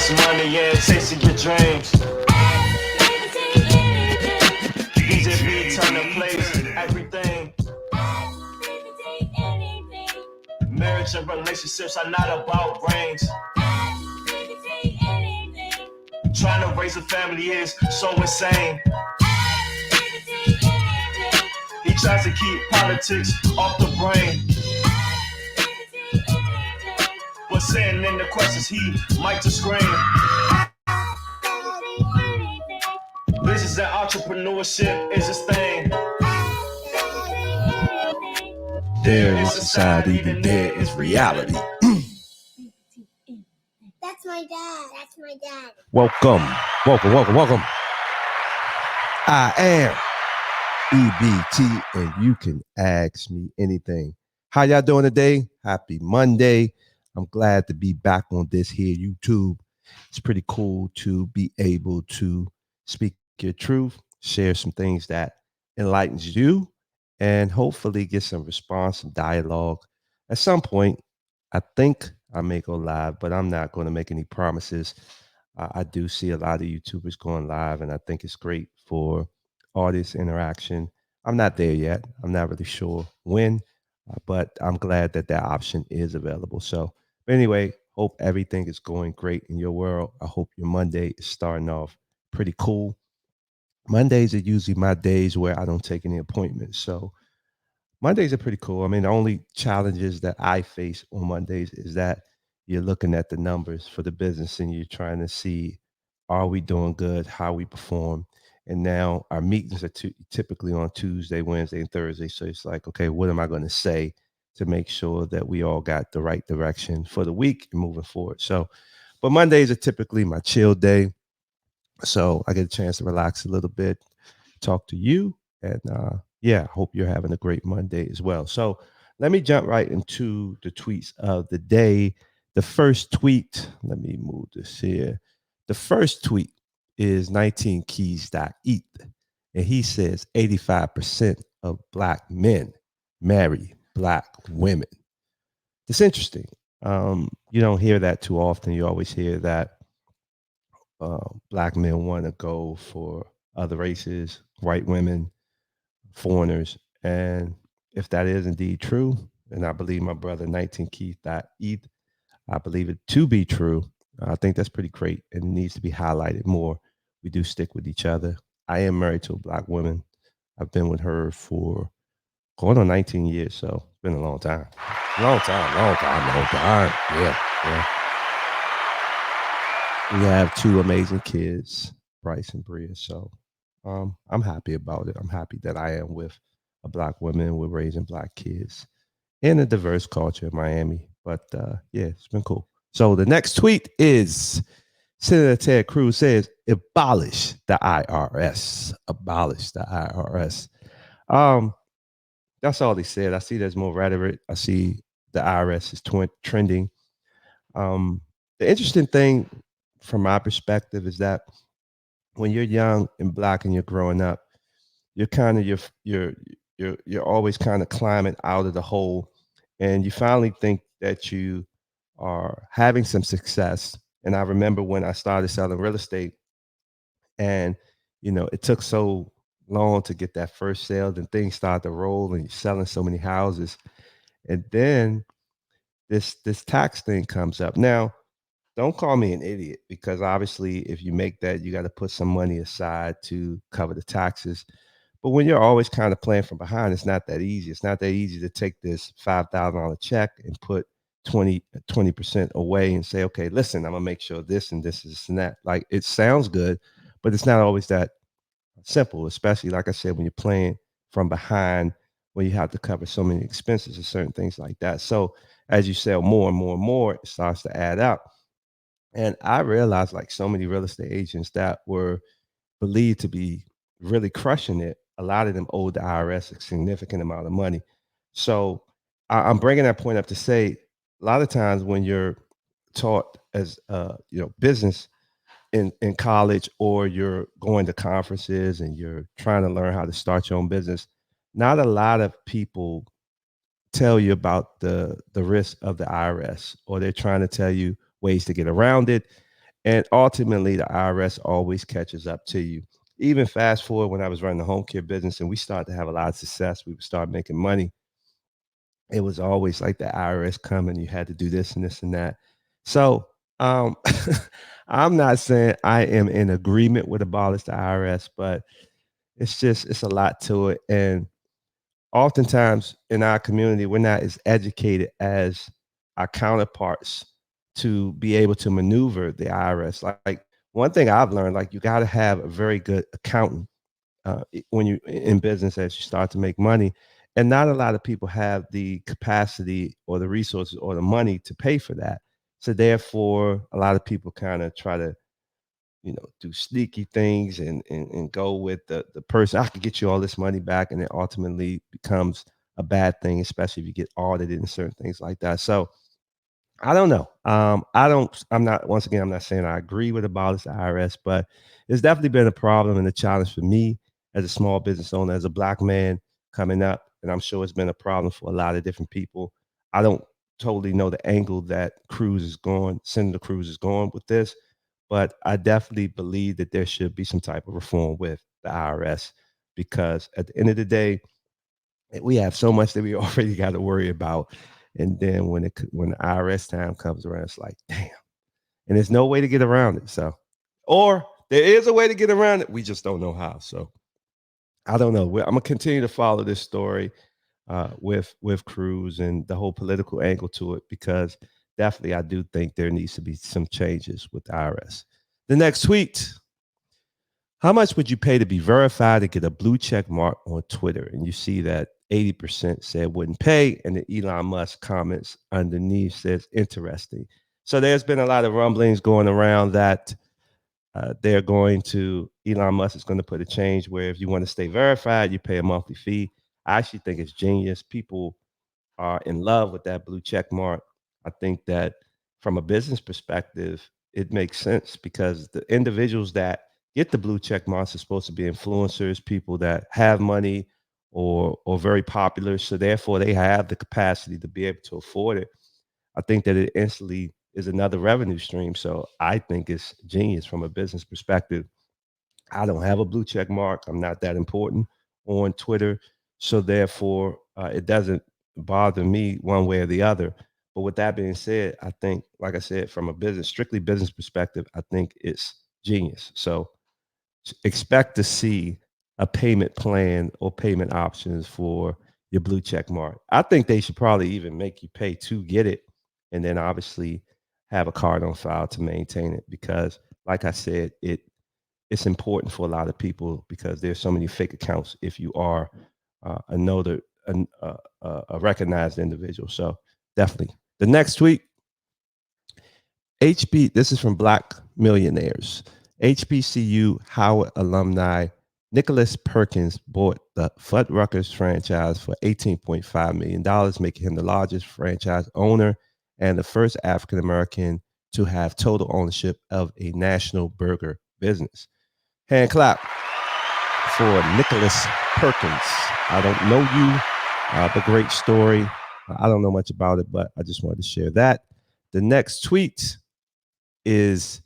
less money and chasing your dreams. Easy be turning place, everything. Marriage and relationships are not about rings. Trying to raise a family is so insane. He tries to keep politics off the brain. But saying in the questions he might just scream. Business and entrepreneurship is his thing. There is society, then there is reality. That's my dad. That's my dad. Welcome. I am EBT, and you can ask me anything. How y'all doing today? Happy Monday. I'm glad to be back on this here YouTube. It's pretty cool to be able to speak your truth, share some things that enlightens you, and hopefully get some response, some dialogue. At some point, I think I may go live, but I'm not going to make any promises. I do see a lot of YouTubers going live, and I think it's great for audience interaction. I'm not there yet. I'm not really sure when, but I'm glad that that option is available. So anyway, hope everything is going great in your world. I hope your Monday is starting off pretty cool. Mondays are usually my days where I don't take any appointments. So Mondays are pretty cool. I mean, the only challenges that I face on Mondays is that you're looking at the numbers for the business and you're trying to see, are we doing good? How we perform? And now our meetings are typically on Tuesday, Wednesday, and Thursday. So it's like, okay, what am I going to say to make sure that we all got the right direction for the week and moving forward? So, but Mondays are typically my chill day. So I get a chance to relax a little bit, talk to you, and yeah, hope you're having a great Monday as well. So let me jump right into the tweets of the day. The first tweet, let me move this here. The first tweet is 19keys.eth, and he says 85% of Black men marry Black women. It's interesting. You don't hear that too often. You always hear that Black men want to go for other races, white women, foreigners. And if that is indeed true, and I believe my brother 19keith.eth, I believe it to be true. I think that's pretty great and it needs to be highlighted more. We do stick with each other. I am married to a Black woman. I've been with her for going on 19 years, so it's been a long time. Long time. Yeah. We have two amazing kids, Bryce and Bria. So I'm happy about it. I'm happy that I am with a Black woman. We're raising Black kids in a diverse culture in Miami. But yeah, it's been cool. So the next tweet is Senator Ted Cruz says, abolish the IRS. Abolish the IRS. That's all he said. I see there's more rhetoric. I see the IRS is trending. The interesting thing from my perspective is that when you're young and Black and you're growing up, you're kind of you're always kind of climbing out of the hole, and you finally think that you are having some success. And I remember when I started selling real estate, and it took so long to get that first sale, then things started to roll, and you're selling so many houses, and then this tax thing comes up. Now, don't call me an idiot, because obviously if you make that, you got to put some money aside to cover the taxes. But when you're always kind of playing from behind, it's not that easy. It's not that easy to take this $5,000 check and put 20% away and say, okay, listen, I'm gonna make sure this and this and that. Like, it sounds good, but it's not always that simple, especially like I said, when you're playing from behind, when you have to cover so many expenses and certain things like that. So as you sell more and more and more, it starts to add up. And I realized, like so many real estate agents that were believed to be really crushing it, a lot of them owed the IRS a significant amount of money. So I'm bringing that point up to say, a lot of times when you're taught as business in college, or you're going to conferences and you're trying to learn how to start your own business, not a lot of people tell you about the risk of the IRS, or they're trying to tell you ways to get around it. And ultimately, the IRS always catches up to you. Even fast forward when I was running the home care business and we started to have a lot of success, we would start making money. It was always like the IRS coming, you had to do this and this and that. So um, I'm not saying I am in agreement with abolish the IRS, but it's a lot to it. And oftentimes in our community, we're not as educated as our counterparts to be able to maneuver the IRS. Like one thing I've learned, like you got to have a very good accountant when you in business as you start to make money. And not a lot of people have the capacity or the resources or the money to pay for that. So therefore, a lot of people kind of try to do sneaky things and go with the person. I can get you all this money back, and it ultimately becomes a bad thing, especially if you get audited and certain things like that. So I don't know. I'm not, once again, I'm not saying I agree with abolish the IRS, but it's definitely been a problem and a challenge for me as a small business owner, as a black man coming up. And I'm sure it's been a problem for a lot of different people. I don't totally know the angle that Senator Cruz is going with this, but I definitely believe that there should be some type of reform with the IRS because at the end of the day, we have so much that we already got to worry about. And then when the IRS time comes around, it's like, damn. And there's no way to get around it. So, or there is a way to get around it. We just don't know how. So I don't know. I'm gonna continue to follow this story with Cruz and the whole political angle to it because definitely I do think there needs to be some changes with the IRS. The next tweet. How much would you pay to be verified to get a blue check mark on Twitter? And you see that 80% said wouldn't pay, and the Elon Musk comments underneath says interesting. So there's been a lot of rumblings going around that Elon Musk is going to put a change where if you want to stay verified, you pay a monthly fee. I actually think it's genius. People are in love with that blue check mark. I think that from a business perspective, it makes sense because the individuals that get the blue check marks are supposed to be influencers, people that have money or very popular. So therefore they have the capacity to be able to afford it. I think that it instantly is another revenue stream. So I think it's genius from a business perspective. I don't have a blue check mark. I'm not that important on Twitter. So therefore, it doesn't bother me one way or the other. But with that being said, I think, like I said, from a strictly business perspective, I think it's genius. So expect to see a payment plan or payment options for your blue check mark. I think they should probably even make you pay to get it and then obviously have a card on file to maintain it because like I said, it's important for a lot of people because there's so many fake accounts if you are a recognized individual. So definitely. The next tweet, this is from Black Millionaires. HBCU Howard alumni Nicholas Perkins bought the Fuddruckers franchise for $18.5 million, making him the largest franchise owner and the first African American to have total ownership of a national burger business. Hand clap for Nicholas Perkins. I don't know you, but great story. I don't know much about it, but I just wanted to share that. The next tweet is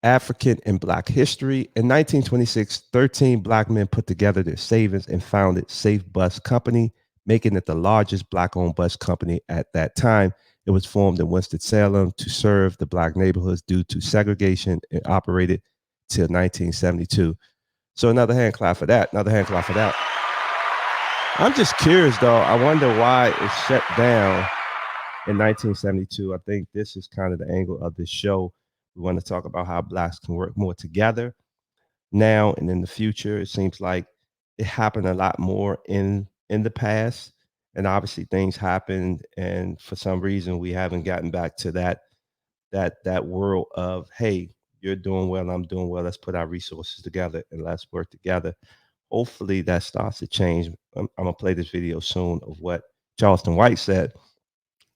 African and Black history. In 1926, 13 Black men put together their savings and founded Safe Bus Company, making it the largest Black-owned bus company at that time. It was formed in Winston-Salem to serve the Black neighborhoods due to segregation and operated till 1972. So another hand clap for that. Another hand clap for that. I'm just curious, though. I wonder why it shut down in 1972. I think this is kind of the angle of this show. We want to talk about how Blacks can work more together now and in the future. It seems like it happened a lot more in the past, and obviously things happened, and for some reason we haven't gotten back to that world of, hey, you're doing well, I'm doing well. Let's put our resources together and let's work together. Hopefully that starts to change. I'm gonna play this video soon of what Charleston White said.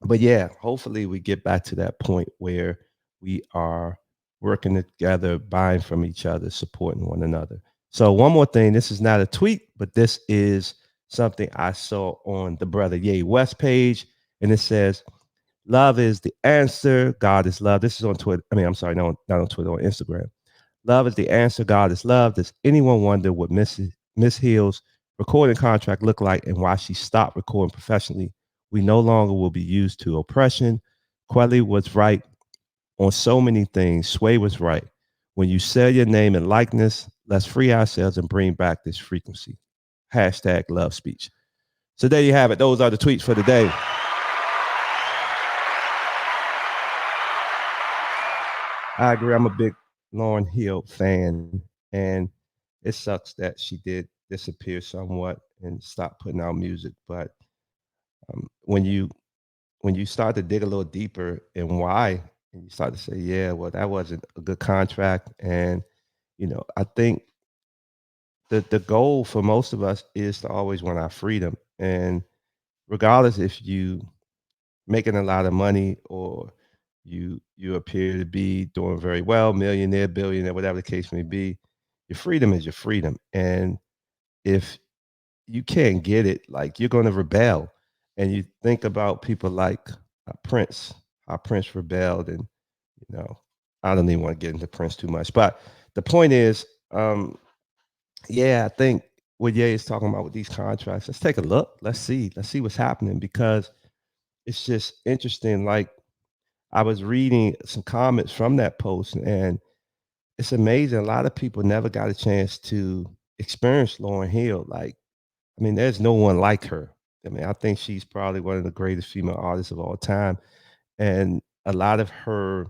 But yeah, hopefully we get back to that point where we are working together, buying from each other, supporting one another. So one more thing, this is not a tweet, but this is something I saw on the brother Ye West page, and it says, Love is the answer. God is love. This is on Twitter. I mean, I'm sorry, no, not on Twitter, on Instagram. Love is the answer. God is love. Does anyone wonder what Miss Hill's recording contract looked like and why she stopped recording professionally? We no longer will be used to oppression. Quelly was right on so many things. Sway was right. When you sell your name and likeness, let's free ourselves and bring back this frequency. Hashtag love speech. So there you have it. Those are the tweets for the day. I agree. I'm a big Lauryn Hill fan, and it sucks that she did disappear somewhat and stop putting out music. But when you start to dig a little deeper and why, and you start to say, yeah, well, that wasn't a good contract, and I think the goal for most of us is to always want our freedom, and regardless if you making a lot of money or you appear to be doing very well, millionaire, billionaire, whatever the case may be, your freedom is your freedom. And if you can't get it, like you're going to rebel. And you think about people like Prince, how Prince rebelled, and I don't even want to get into Prince too much, but the point is, yeah, I think what Ye is talking about with these contracts, let's take a look. Let's see what's happening, because it's just interesting. Like, I was reading some comments from that post, and it's amazing. A lot of people never got a chance to experience Lauryn Hill. Like, I mean, there's no one like her. I mean, I think she's probably one of the greatest female artists of all time, and a lot of her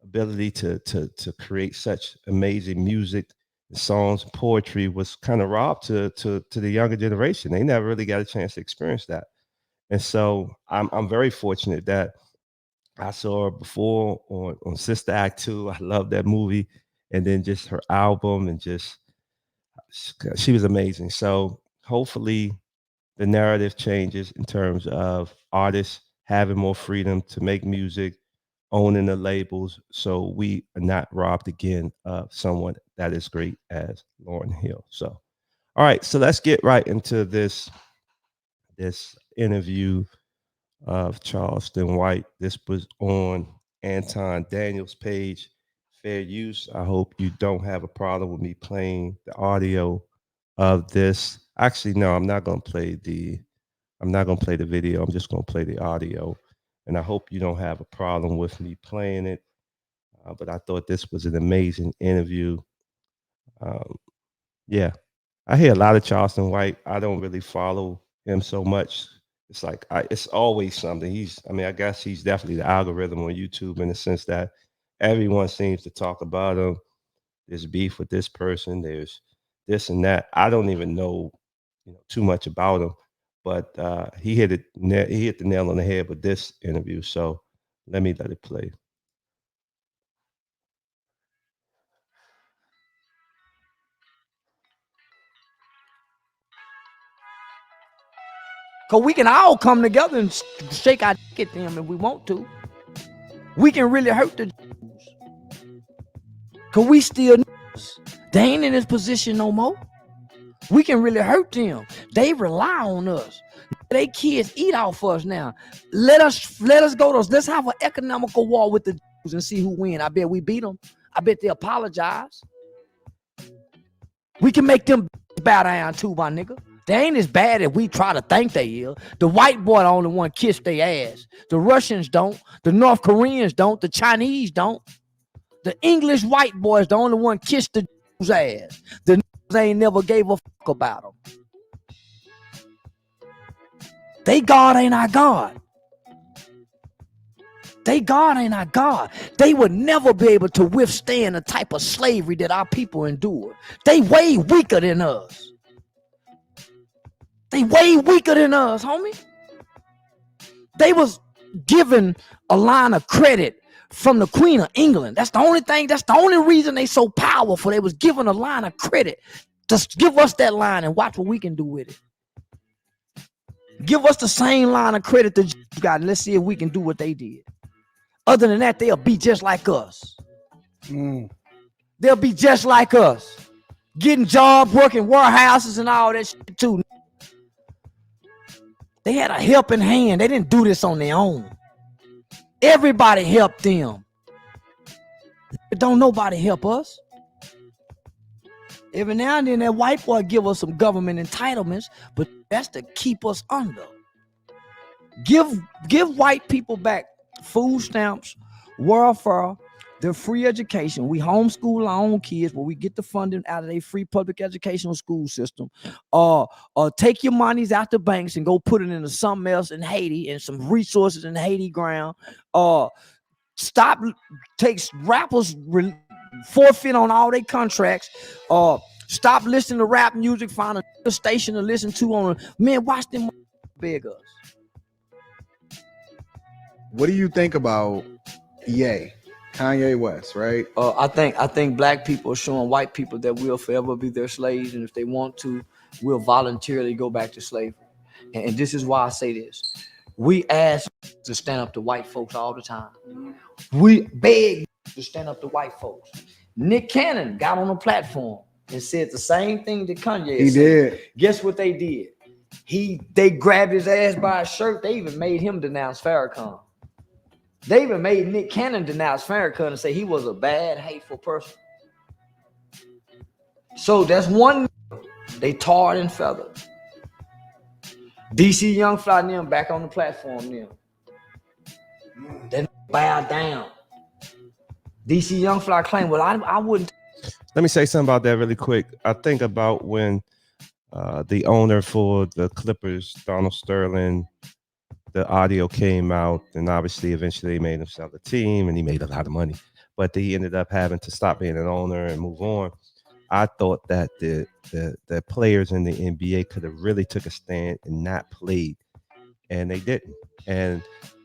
ability to create such amazing music, songs, poetry was kind of robbed to the younger generation. They never really got a chance to experience that, and so I'm very fortunate that I saw her before on Sister Act 2. I love that movie. And then just her album, and just she was amazing. So hopefully the narrative changes in terms of artists having more freedom to make music, owning the labels, so we are not robbed again of someone that is great as Lauryn Hill. So all right, so let's get right into this interview of Charleston White. This was on Anton Daniels' page, Fair Use. I hope you don't have a problem with me playing the audio of this. Actually, no, I'm not gonna play the video. I'm just gonna play the audio. And I hope you don't have a problem with me playing it. But I thought this was an amazing interview. Um, yeah, I hear a lot of Charleston White. I don't really follow him so much. It's like it's always something. I mean, I guess he's definitely the algorithm on YouTube, in the sense that everyone seems to talk about him. There's beef with this person. There's this and that. I don't even know, too much about him, but he hit the nail on the head with this interview. So let it play. Because we can all come together and shake our dick at them if we want to. We can really hurt the Jews. Because we still, they ain't in this position no more. We can really hurt them. They rely on us. They kids eat off us now. Let us go to, let's have an economical war with the Jews and see who win. I bet we beat them. I bet they apologize. We can make them bow down too, my nigga. They ain't as bad as we try to think they is. The white boy the only one kiss their ass. The Russians don't. The North Koreans don't. The Chinese don't. The English white boys the only one kiss the Jews' ass. The niggas ain't never gave a fuck about them. They God ain't our God. They God ain't our God. They would never be able to withstand the type of slavery that our people endured. They way weaker than us. They way weaker than us, homie. They was given a line of credit from the Queen of England. That's the only thing. That's the only reason they so powerful. They was given a line of credit. Just give us that line and watch what we can do with it. Give us the same line of credit that you got, and let's see if we can do what they did. Other than that, they'll be just like us. They'll be just like us. Getting jobs, working warehouses and all that shit too. They had a helping hand. They didn't do this on their own. Everybody help them. Don't nobody help us. Every now and then that white boy give us some government entitlements, but that's to keep us under. Give white people back food stamps, welfare, their free education. We homeschool our own kids, but we get the funding out of their free public educational school system. Take your monies out the banks and go put it into something else in Haiti and some resources in Haiti ground. Stop, takes rappers forfeit on all their contracts. Stop listening to rap music. Find a station to listen to on. Man, watch them beg us. What do you think about Ye, Kanye West, right? I think black people are showing white people that we'll forever be their slaves, and if they want to, we'll voluntarily go back to slavery. And this is why I say this: we ask to stand up to white folks all the time. We beg to stand up to white folks. Nick Cannon got on a platform and said the same thing that Kanye He said. did. Guess what they did? They grabbed his ass by his shirt. They even made him denounce Farrakhan. They even made Nick Cannon denounce Farrakhan and say he was a bad, hateful person. So that's one they tarred and feathered. DC Young Fly and them back on the platform now. They bow down. DC Young Fly claimed, well, I wouldn't. Let me say something about that really quick. I think about when the owner for the Clippers, Donald Sterling, the audio came out, and obviously eventually they made him sell the team and he made a lot of money, but he ended up having to stop being an owner and move on. I thought that the players in the NBA could have really took a stand and not played, and they didn't. And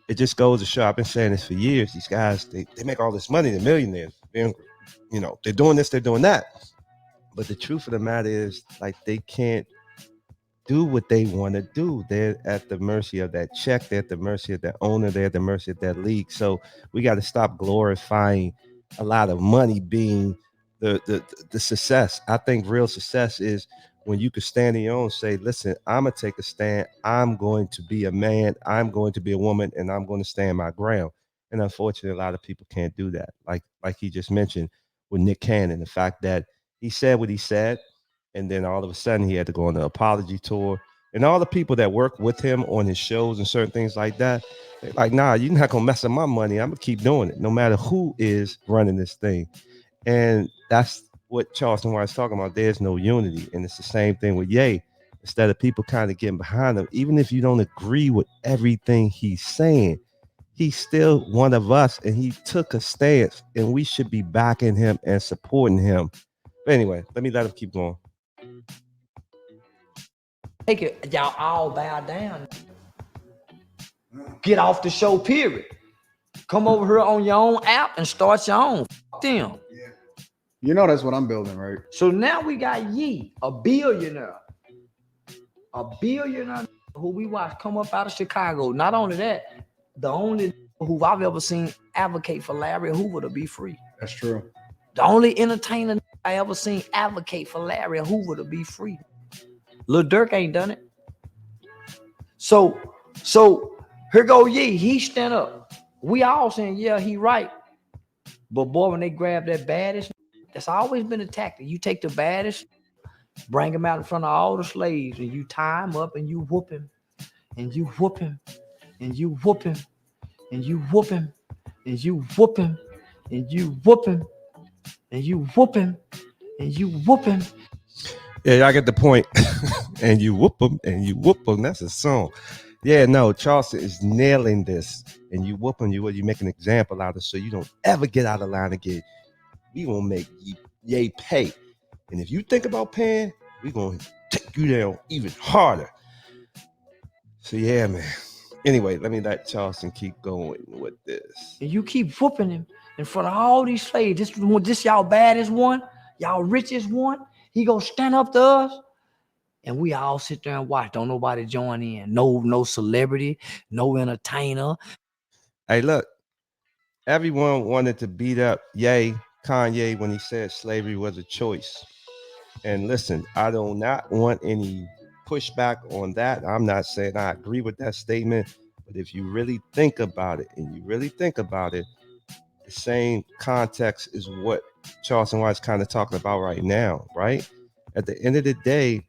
it just goes to show, I've been saying this for years, these guys, they make all this money, they're millionaires. They're doing this, they're doing that. But the truth of the matter is, like, they can't do what they want to do. They're at the mercy of that check. They're at the mercy of that owner. They're at the mercy of that league. So we got to stop glorifying a lot of money being the success. I think real success is when you can stand on your own and say, listen, I'm going to take a stand. I'm going to be a man. I'm going to be a woman, and I'm going to stand my ground. And unfortunately, a lot of people can't do that. Like he just mentioned with Nick Cannon, the fact that he said what he said, and then all of a sudden he had to go on the apology tour. And all the people that work with him on his shows and certain things like that, they're like, nah, you're not going to mess up my money. I'm going to keep doing it no matter who is running this thing. And that's what Charleston White is talking about. There's no unity. And it's the same thing with Ye. Instead of people kind of getting behind him, even if you don't agree with everything he's saying, he's still one of us, and he took a stance, and we should be backing him and supporting him. But anyway, let him keep going. Take it, y'all all bow down. Get off the show, period. Come over here on your own app and start your own. F them. You know that's what I'm building, right? So now we got Ye, a billionaire who we watch come up out of Chicago. Not only that, the only who I've ever seen advocate for Larry Hoover to be free. That's true. The only entertainer I ever seen advocate for Larry Hoover to be free. Lil Durk ain't done it. So here go Ye. He stand up. We all saying, yeah, he right. But boy, when they grab that baddest, that's always been a tactic. You take the baddest, bring him out in front of all the slaves, and you tie him up and you whoop him, and you whoop him, and you whoop him, and you whoop him, and you whoop him, and you whoop him, and you whoop him, and you whoop him. Yeah, y'all get the point. And you whoop them, and you whoop them. That's a song. Yeah, no, Charleston is nailing this. And you whoop them, you make an example out of it, so you don't ever get out of line again. We gonna make Ye pay. And if you think about paying, we gonna take you down even harder. So yeah, man. Anyway, let me let Charleston keep going with this. And you keep whooping him in front of all these slaves. This y'all baddest one, y'all richest one. He gonna stand up to us, and we all sit there and watch. Don't nobody join in. No celebrity, no entertainer. Hey, look, everyone wanted to beat up Kanye when he said slavery was a choice. And listen, I do not want any pushback on that. I'm not saying I agree with that statement. But if you really think about it, the same context is what Charleston White's kind of talking about right now, right? At the end of the day,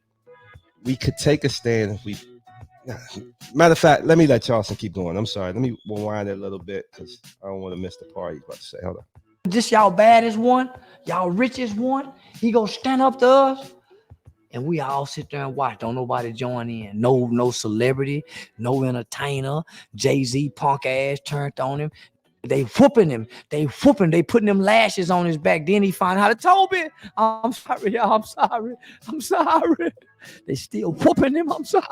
we could take a stand if we. Matter of fact, let me let Charleston keep going. I'm sorry. Let me rewind it a little bit because I don't want to miss the part he's about to say. Hold on. This y'all baddest one, y'all richest one, he gonna stand up to us, and we all sit there and watch. Don't nobody join in. No celebrity, no entertainer. Jay-Z punk ass turned on him. They whooping him. They putting them lashes on his back. Then he find out. Told me, I'm sorry, y'all. I'm sorry. They still whooping him. I'm sorry.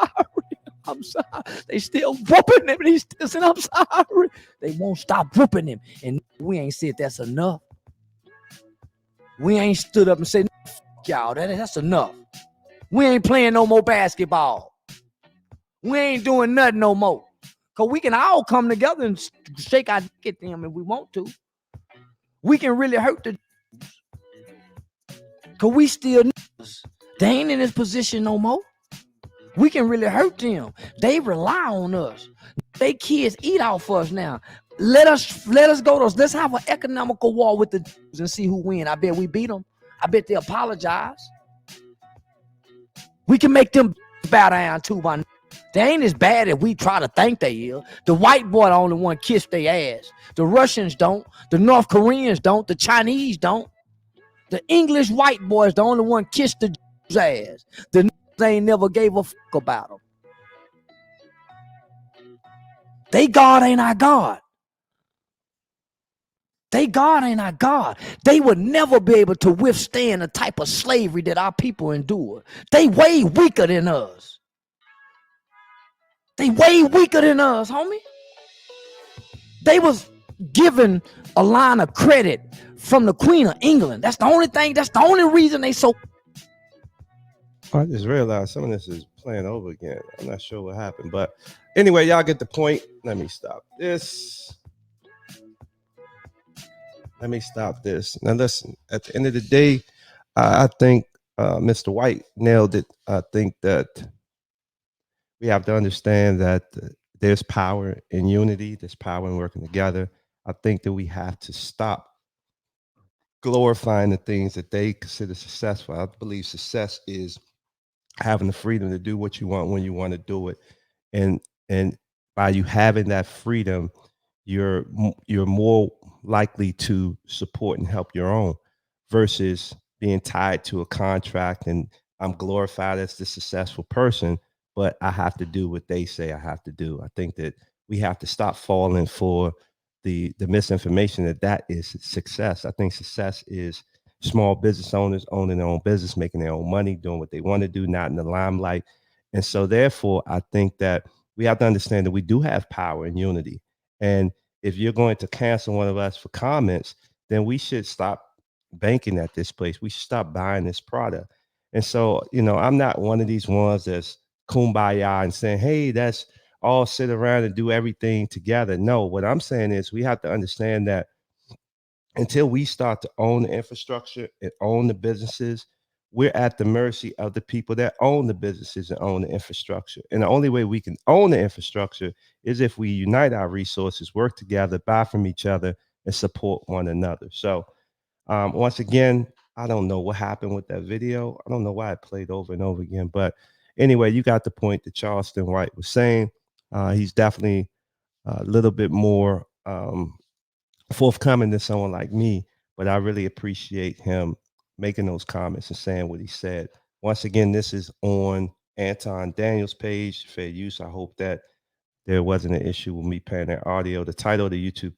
They still whooping him. And he still saying, I'm sorry. They won't stop whooping him. And we ain't said that's enough. We ain't stood up and said, fuck y'all, that's enough. We ain't playing no more basketball. We ain't doing nothing no more. Because we can all come together and shake our dick at them if we want to. We can really hurt the because we still niggas. They ain't in this position no more. We can really hurt them. They rely on us. They kids eat off us now. Let us go to. Let's have an economical war with the Jews and see who win. I bet we beat them. I bet they apologize. We can make them bow down too. They ain't as bad as we try to think they is. The white boy the only one kiss their ass. The Russians don't. The North Koreans don't. The Chinese don't. The English white boys the only one kiss the Jews' ass. The ain't never gave a fuck about them. They God ain't our God. They God ain't our God. They would never be able to withstand the type of slavery that our people endure. They way weaker than us. They way weaker than us, homie. They was given a line of credit from the Queen of England. That's the only thing. That's the only reason they so. I just realized some of this is playing over again. I'm not sure what happened, but anyway, y'all get the point. Let me stop this. Now listen, at the end of the day, I think Mr. White nailed it. I think that we have to understand that there's power in unity. There's power in working together. I think that we have to stop glorifying the things that they consider successful. I believe success is having the freedom to do what you want when you want to do it, and by you having that freedom, you're more likely to support and help your own versus being tied to a contract and I'm glorified as the successful person, but I have to do what they say I have to do. I think that we have to stop falling for the misinformation that is success. I think success is small business owners owning their own business, making their own money, doing what they want to do, not in the limelight. And so therefore, I think that we have to understand that we do have power and unity. And if you're going to cancel one of us for comments, then we should stop banking at this place. We should stop buying this product. And so, I'm not one of these ones that's kumbaya and saying, hey, that's all sit around and do everything together. No, what I'm saying is we have to understand that until we start to own the infrastructure and own the businesses, we're at the mercy of the people that own the businesses and own the infrastructure. And the only way we can own the infrastructure is if we unite our resources, work together, buy from each other, and support one another. So once again, I don't know what happened with that video. I don't know why it played over and over again. But anyway, you got the point that Charleston White was saying. He's definitely a little bit more forthcoming than someone like me, but I really appreciate him making those comments and saying what he said. Once again, this is on Anton Daniels' page, fair use. I hope that there wasn't an issue with me playing that audio. The title of the YouTube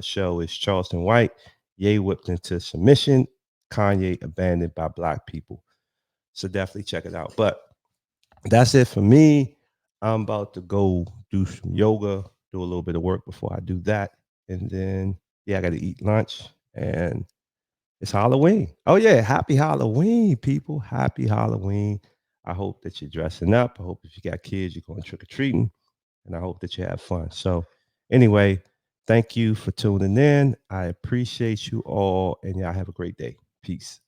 show is Charleston White, Ye whipped into submission, Kanye abandoned by Black people. So definitely check it out. But that's it for me. I'm about to go do some yoga, do a little bit of work before I do that. And then, I got to eat lunch. And it's Halloween. Oh, yeah. Happy Halloween, people. Happy Halloween. I hope that you're dressing up. I hope if you got kids, you're going trick-or-treating. And I hope that you have fun. So anyway, thank you for tuning in. I appreciate you all. And y'all have a great day. Peace.